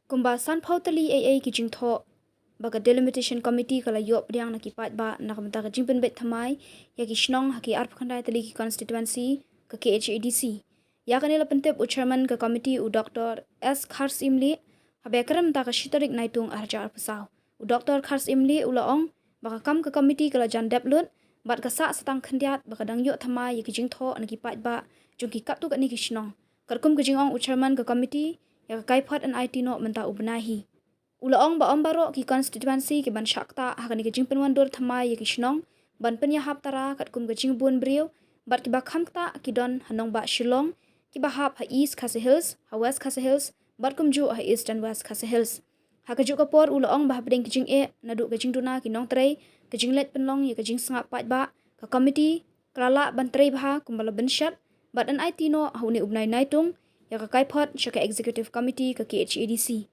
Kumbasan pautali AA ki jingtho baga delimitation committee kala yop riang na kipat ba nakamta ka jingpen bet thamai ya ki shnong haki arp khandai tali ki constituency ka KHADC ya kanila pentep chairman ka committee u Dr. S Khars Imli habekaram ta ka shitarik naitung arja arpasau u Dr. Khars Imli ulaong baka kam ka committee kala jan deplut bat ka sa satang khandiat baka dang yo thamai ya ki jingtho na kipat ba jungki kaptu ka ni ki shnong karkum ka jingong u chairman ka committee ya kai phat an IT no menta ubnahi ulaong ba ombaro ki constituency ki ban shakta hakani ki jingpen wan dor thamai ya ki shnong ban penya hap tara kat kum ka jingbun brio bat ki ba khamta ki don hanong ba shillong ki ba hap ha east khase hills ha west khase hills bat kum ju ha east and west khase hills ha ka ju ka por ulaong ba bring ki jing e na du ka jing duna ki nong trei ka jing let penlong ya ka jing sanga pat ba ka committee krala ban trei ba kumbala benshat bat an IT no hauni ubnai naitung ya ka kai phat shaka executive committee ka KHADC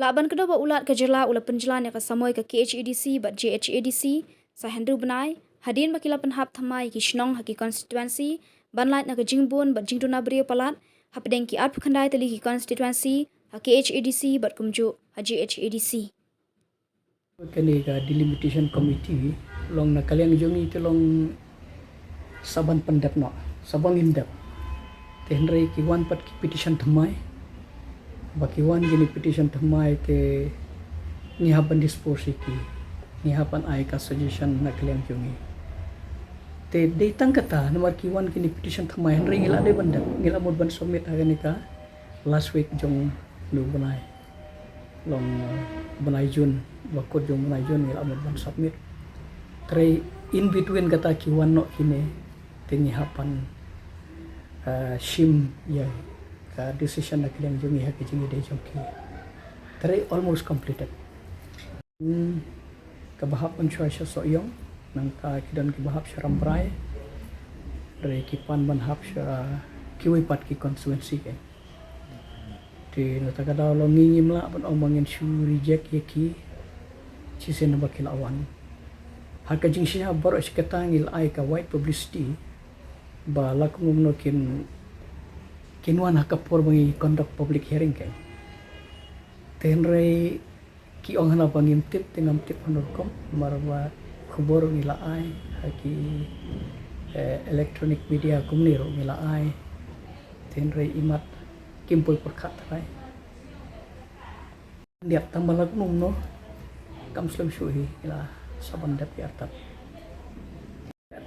laban kedo ba ulat ka jela ula penjelan ya ka samoy ka KHADC bat JHADC sa Hendru Benai hadin bakila penhap thamai ki shnong haki constituency banlait na ka jingbun bat jingduna brio palat hapdeng ki arp khandai tali ki constituency ha KHADC bat kumju ha JHADC kani ka delimitation committee long na kaliang jongi te long saban pandap no sabang indap tenre ki wan pat ki petition thamai baki wan gini petition thamai te ni hapan dispose ki ni hapan ai ka suggestion na kaliang jongi te datang kata nomor ki wan gini petition thamai henre ngila de bandap ngila mod ban submit agani ka last week jong lu banai long banai Jun bakot jong banai Jun ngila mod ban submit tre in between kata ki wan no kine tingi hapan shim ya ka decision na kiliang jungi ha kijingi de jongki tre almost completed ka bahap an choice so yong nang ka kidon ki bahap sharam brai re ki pan ban hap shara kiwi pat ki constituency ke ti nata ka daw lo ngingim la ban omangin shu reject ye ki chisen na bakil awan ha ka jing siya baro iskatangil ay ka white publicity ba lakung no kinwan hakapor bangi conduct public hearing kay tenre ki ong hana bangim tip tingam tip honorkom marwa khubor nila ay haki electronic media kumniro nila ay tenre imat kimpoy perkat ay diap tambah lagnum no kamslam syuhi ila saban dap yartap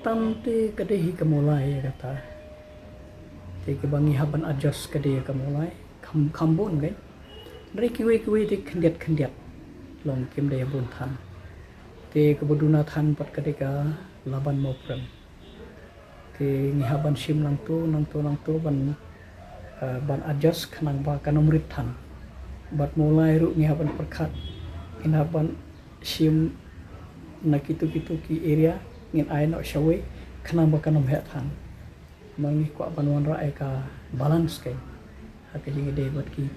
tamte kadehi kamulai kata te ke bangi haban adjust kadehi kamulai kambon kan re kiwe te khendiat long kim de bun than te ke boduna than pat kadeka laban mopram te ngi haban sim nang to ban adjust khanang ba kanomrit than bat mulai ru ngi haban perkhat in haban sim nakitu ki area ngin ai no shawe khanang ba kanom het han mangi kwa banwan ra ka balance kai hak jingi de bat ki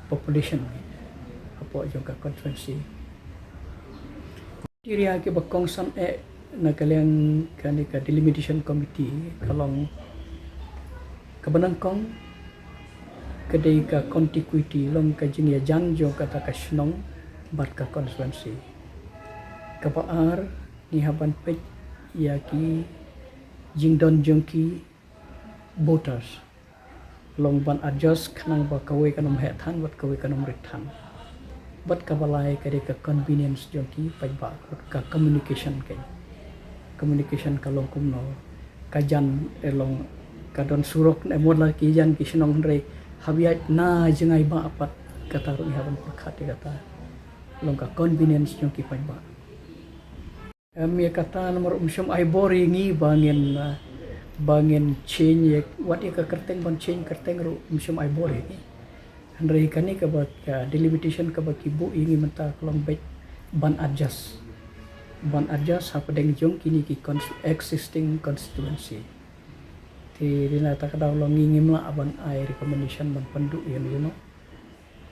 population apo jo ka constituency area ke bakong san na kaliang kani ka delimitation committee kalong kabanang kong kadai ka contiguity long ka jingi jang jo kata ka shnong bat ka constituency kapaar ni haban pet yaki jingdon jongki voters long ban adjust khanang ba kawe kanom het than bat kawe kanom rit than bat kabalai kade ka convenience jongki pajba ka communication kalong kumno kajan elong kadon surok ne modal ki jan ki sinong re habiat na jengai ba apat kata ru haban perkhat kata long ka convenience jongki pajba mi kata nomor umsum ai bori ngi bangin change wat ka kerteng ban change kerteng ru umsum ai bori andre kani ka ba delimitation ka ba kibu ingi menta kolong bet ban adjust hapadeng jong kini ki existing constituency ti dina ta ka daw lo ngingim la aban ai recommendation ban pandu you know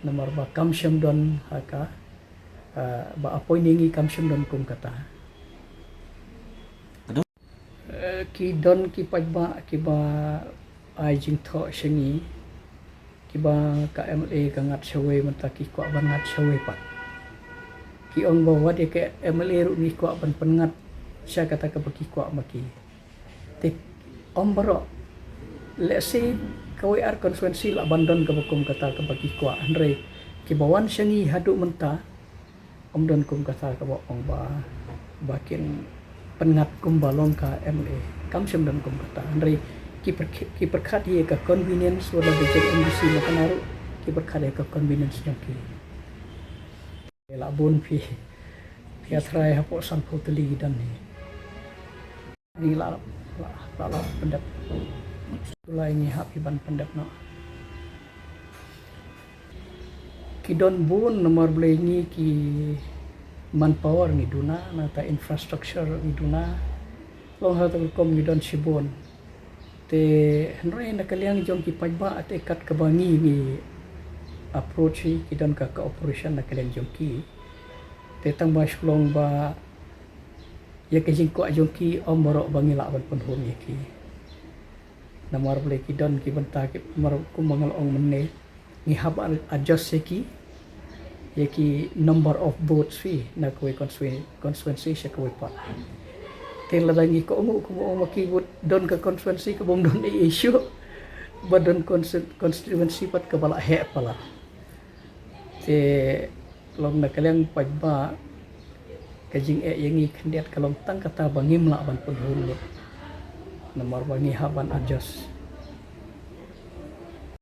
nomor ba kamsyam don haka ba appointing kamsyam don kum kata ki don ki pajba ki ba ai jing tho shengi kiba ka MLA ka ngat shawe menta ki kwa ban ngat shawe pat ki ong bawa dia ke MLA ru ni kwa ban pengat sya kata ka baki kwa maki te om baro let's say KWR konstituensi la bandon ka bakum kata ka baki kwa andre ki bawan syangi hadu menta om don kum kata ka ong ba bakin pengat kum balong ka MLA kam syam don kum kata andre ki perkhat ye ka convenience wala budget embassy na kanaru ki perkhat ye ka convenience yang ki la bon pi trai hapo sampo teli dan ni la pendap tulai ni happy ban pendap no ki don bun nomor boleh ni ki manpower ni duna nata infrastructure ni duna long ha kom ni don sibon te hnrei na kaliang jong ki pajba ate kat kabangi ni approach ki don ka operation na kaliang jong ki te tang ba shlong ba ya ke jing ko jong ki omoro bangi la ban penhun ye ki namar boleh ki don ki banta ki mar ku mangal ong menne ni hab adjust ye ki number of votes fi na ko constituency se ko pa tel lagi ko mo maki vote don ka constituency ko bom don issue badon constituency pat ka bala he pala te long na kalang pajba kajing yangi kandidat kalong tang kata bangim la ban penhun namar bangi haban adjust